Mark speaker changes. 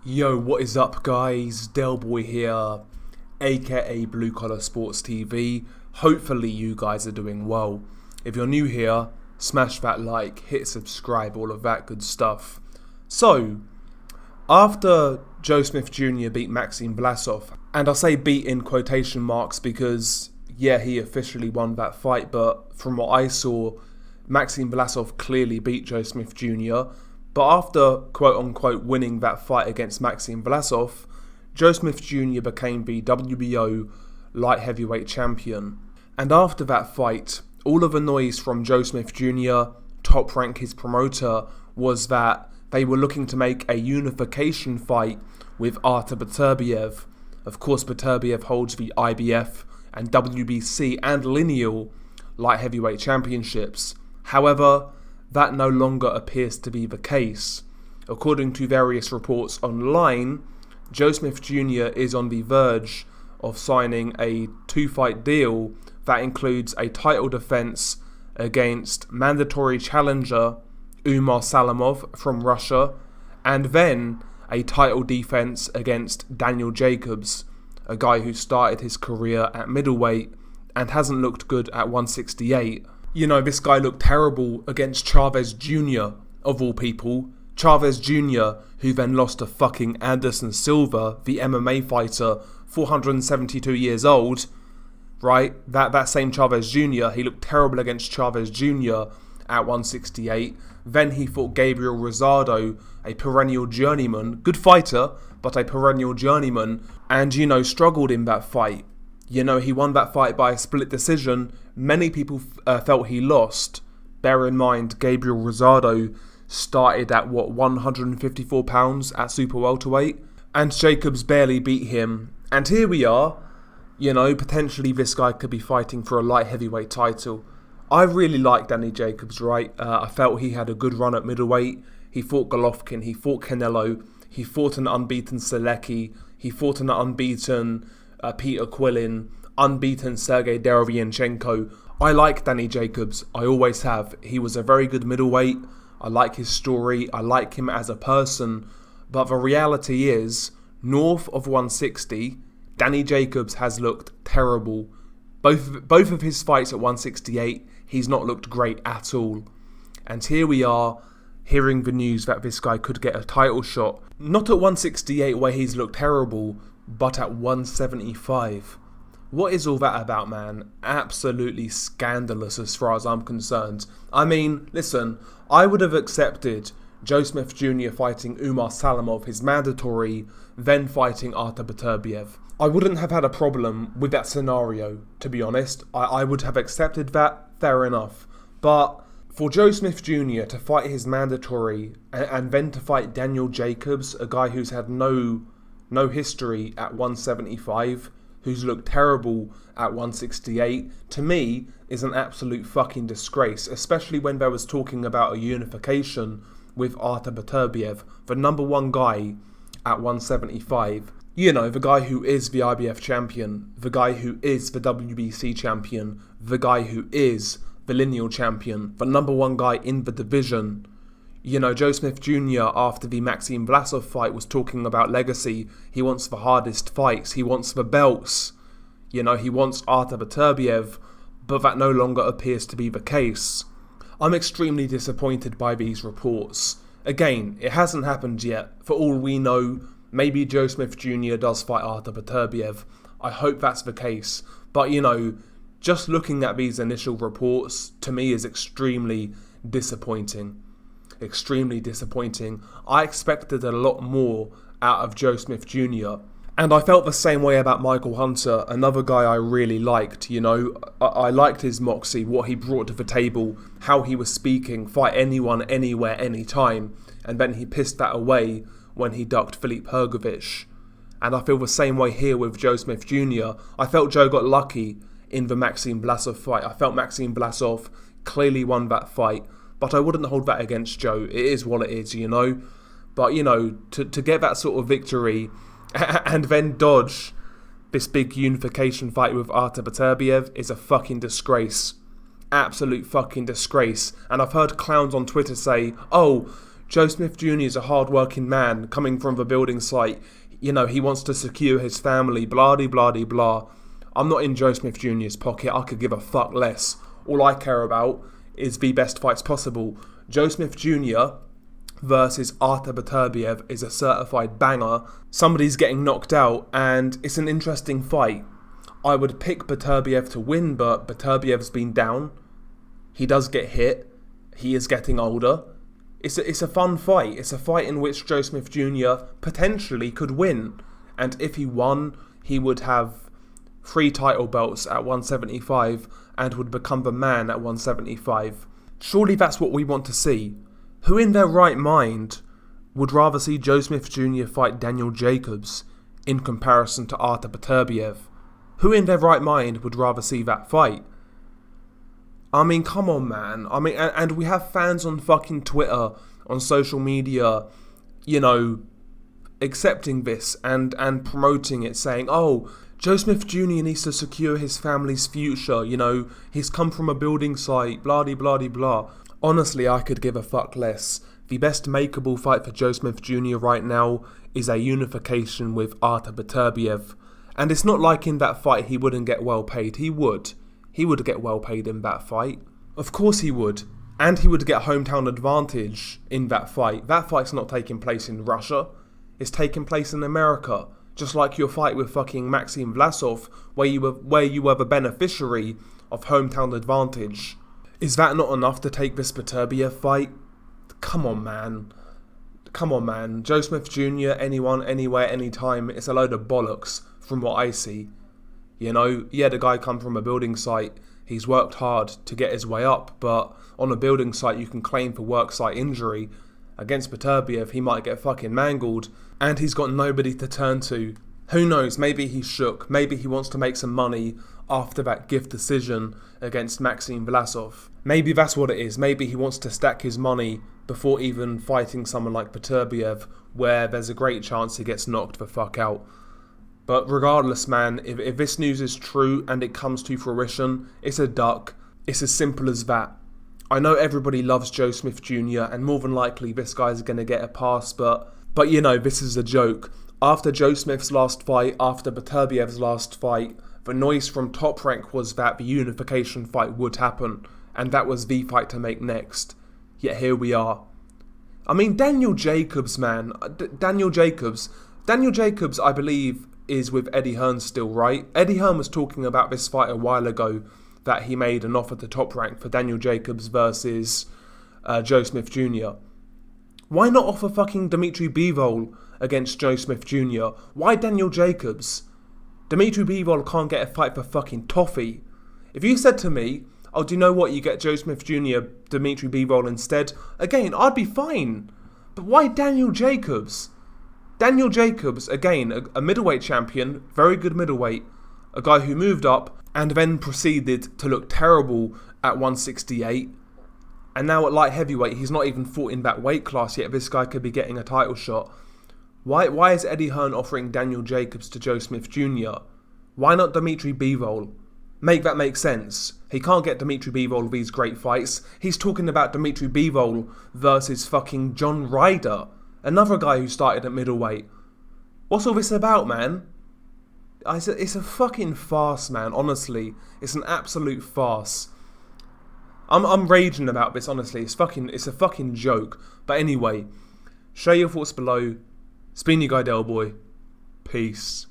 Speaker 1: Yo, what is up, guys? Delboy here, aka Blue Collar Sports TV. Hopefully, you guys are doing well. If you're new here, smash that like, hit subscribe, all of that good stuff. So, after Joe Smith Jr. beat Maxim Vlasov, and I say beat in quotation marks because, yeah, he officially won that fight, but from what I saw, Maxim Vlasov clearly beat Joe Smith Jr., but after quote-unquote winning that fight against Maxim Vlasov, Joe Smith Jr. became the WBO light heavyweight champion. And after that fight, all of the noise from Joe Smith Jr., Top Rank, his promoter, was that they were looking to make a unification fight with Artur Beterbiev. Of course, Beterbiev holds the IBF and WBC and lineal light heavyweight championships. However, that no longer appears to be the case. According to various reports online, Joe Smith Jr. is on the verge of signing a 2-fight deal that includes a title defense against mandatory challenger Umar Salamov from Russia, and then a title defense against Daniel Jacobs, a guy who started his career at middleweight and hasn't looked good at 168. You know, this guy looked terrible against Chavez Jr., of all people. Chavez Jr., who then lost to fucking Anderson Silva, the MMA fighter, 472 years old, right? That same Chavez Jr., he looked terrible against Chavez Jr. at 168. Then he fought Gabriel Rosado, a perennial journeyman, good fighter, but a perennial journeyman, and, you know, struggled in that fight. You know, he won that fight by a split decision. Many people felt he lost. Bear in mind, Gabriel Rosado started at, 154 pounds at super welterweight? And Jacobs barely beat him. And here we are. You know, potentially this guy could be fighting for a light heavyweight title. I really like Danny Jacobs, right? I felt he had a good run at middleweight. He fought Golovkin, he fought Canelo, he fought an unbeaten Selecki, he fought an unbeaten Peter Quillin, unbeaten Sergey Derevyanchenko. I like Danny Jacobs, I always have. He was a very good middleweight, I like his story, I like him as a person, but the reality is, north of 160, Danny Jacobs has looked terrible. Both of his fights at 168, he's not looked great at all. And here we are, hearing the news that this guy could get a title shot. Not at 168 where he's looked terrible, but at 175. What is all that about, man? Absolutely scandalous as far as I'm concerned. I mean, listen, I would have accepted Joe Smith Jr. fighting Umar Salamov, his mandatory, then fighting Artur Beterbiev. I wouldn't have had a problem with that scenario, to be honest. I would have accepted that, fair enough. But for Joe Smith Jr. to fight his mandatory and then to fight Daniel Jacobs, a guy who's had no history at 175, who's looked terrible at 168, to me is an absolute fucking disgrace, especially when there was talking about a unification with Artur Beterbiev, the number one guy at 175. You know, the guy who is the IBF champion, the guy who is the WBC champion, the guy who is the lineal champion, the number one guy in the division. You know, Joe Smith Jr. after the Maxim Vlasov fight was talking about legacy. He wants the hardest fights. He wants the belts. You know, he wants Artur Beterbiev, but that no longer appears to be the case. I'm extremely disappointed by these reports. Again, it hasn't happened yet. For all we know, maybe Joe Smith Jr. does fight Artur Beterbiev. I hope that's the case. But, you know, just looking at these initial reports, to me, is extremely disappointing. Extremely disappointing. I expected a lot more out of Joe Smith Jr. And I felt the same way about Michael Hunter, another guy I really liked, you know. I liked his moxie, what he brought to the table, how he was speaking, fight anyone, anywhere, anytime. And then he pissed that away when he ducked Filip Hrgovic. And I feel the same way here with Joe Smith Jr. I felt Joe got lucky in the Maxim Vlasov fight. I felt Maxim Vlasov clearly won that fight. But I wouldn't hold that against Joe. It is what it is, you know. But, you know, to get that sort of victory and then dodge this big unification fight with Artur Beterbiev is a fucking disgrace. Absolute fucking disgrace. And I've heard clowns on Twitter say, oh, Joe Smith Jr. is a hard-working man coming from the building site. You know, he wants to secure his family, blah-de-blah-de-blah. I'm not in Joe Smith Jr.'s pocket. I could give a fuck less. All I care about is the best fights possible. Joe Smith Jr. versus Artur Beterbiev is a certified banger. Somebody's getting knocked out, and it's an interesting fight. I would pick Beterbiev to win, but Beterbiev's been down. He does get hit. He is getting older. It's a fun fight. It's a fight in which Joe Smith Jr. potentially could win. And if he won, he would have 3 title belts at 175 and would become the man at 175. Surely that's what we want to see. Who in their right mind would rather see Joe Smith Jr. fight Daniel Jacobs in comparison to Artur Beterbiev? Who in their right mind would rather see that fight? I mean, come on, man. I mean, and we have fans on fucking Twitter, on social media, you know, accepting this and promoting it, saying, oh, Joe Smith Jr. needs to secure his family's future, you know, he's come from a building site, blah-de-blah-de-blah. Honestly, I could give a fuck less. The best makeable fight for Joe Smith Jr. right now is a unification with Artur Beterbiev. And it's not like in that fight he wouldn't get well paid. He would. He would get well paid in that fight. Of course he would. And he would get hometown advantage in that fight. That fight's not taking place in Russia. It's taking place in America. Just like your fight with fucking Maxim Vlasov, where you were the beneficiary of hometown advantage. Is that not enough to take this Beterbiev fight? Come on, man. Come on, man. Joe Smith Jr., anyone, anywhere, anytime, it's a load of bollocks from what I see. You know, yeah, the guy come from a building site. He's worked hard to get his way up, but on a building site you can claim for work site injury. Against Beterbiev, he might get fucking mangled, and he's got nobody to turn to. Who knows, maybe he's shook. Maybe he wants to make some money after that gift decision against Maxim Vlasov. Maybe that's what it is. Maybe he wants to stack his money before even fighting someone like Beterbiev, where there's a great chance he gets knocked the fuck out. But regardless, man, if this news is true and it comes to fruition, it's a duck. It's as simple as that. I know everybody loves Joe Smith Jr. and more than likely this guy's going to get a pass, but you know, this is a joke. After Joe Smith's last fight, after Beterbiev's last fight, the noise from Top Rank was that the unification fight would happen, and that was the fight to make next. Yet here we are. I mean, Daniel Jacobs, man. Daniel Jacobs, I believe, is with Eddie Hearn still, right? Eddie Hearn was talking about this fight a while ago, that he made an offer to Top Rank for Daniel Jacobs versus Joe Smith Jr. Why not offer fucking Dmitry Bivol against Joe Smith Jr.? Why Daniel Jacobs? Dmitry Bivol can't get a fight for fucking toffee. If you said to me, oh, do you know what, you get Joe Smith Jr., Dmitry Bivol instead, again, I'd be fine. But why Daniel Jacobs? Daniel Jacobs, again, a middleweight champion, very good middleweight, a guy who moved up and then proceeded to look terrible at 168. And now at light heavyweight, he's not even fought in that weight class yet. This guy could be getting a title shot. Why is Eddie Hearn offering Daniel Jacobs to Joe Smith Jr.? Why not Dmitry Bivol? Make that make sense. He can't get Dmitry Bivol these great fights. He's talking about Dmitry Bivol versus fucking John Ryder, another guy who started at middleweight. What's all this about, man? It's a fucking farce, man, honestly. It's an absolute farce. I'm raging about this, honestly. It's a fucking joke. But anyway, share your thoughts below. It's been your guy Del Boy. Peace.